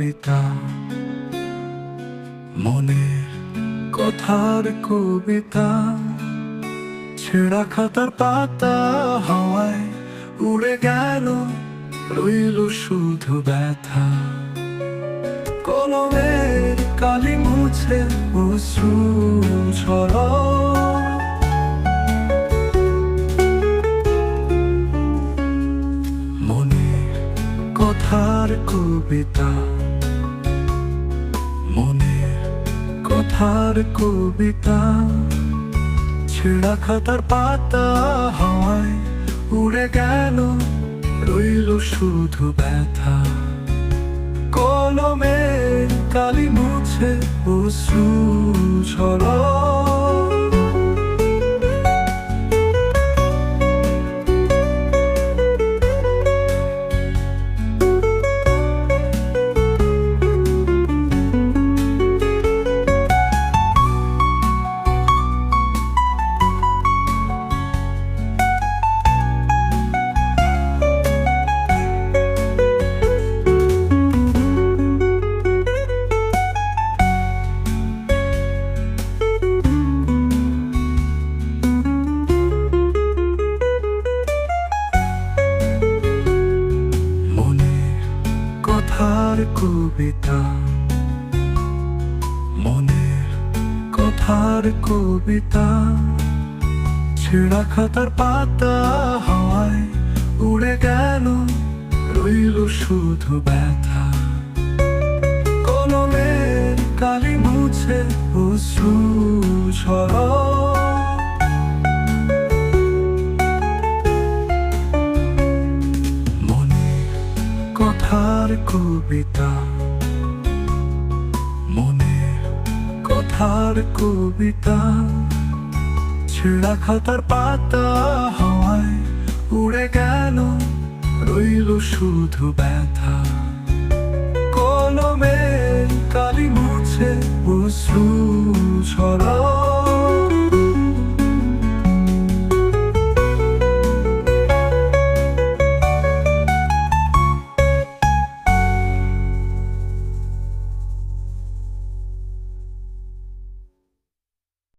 কবিতা, মনের কথার কবিতা। ছেঁড়া খাতার পাতা হাওয়ায় উড়ে গেল, রইল শুধু ব্যথা। কলমের কালি মুছে অশ্রু ঝরা। মনের কথার কবিতা, মনের কথার কবিতা। ছেঁড়া খাতার পাতা হাওয়ায় উড়ে গেল, রইল শুধু ব্যথা। কলমের কালি মুছে অশ্রু ঝরা। কথার কবিতা, মনের কথার কবিতা। ছেঁড়া খাতার পাতা হাওয়ায় উড়ে গেল, রইল শুধু ব্যথা। কলমের কালি মুছে অশ্রু ঝরা। কথার কবিতা, মনের কথার কবিতা। ছেঁড়া খাতার পাতা হাওয়ায় উড়ে গেল, রইল শুধু ব্যথা। কলমের কালি মুছে অশ্রু ঝরা।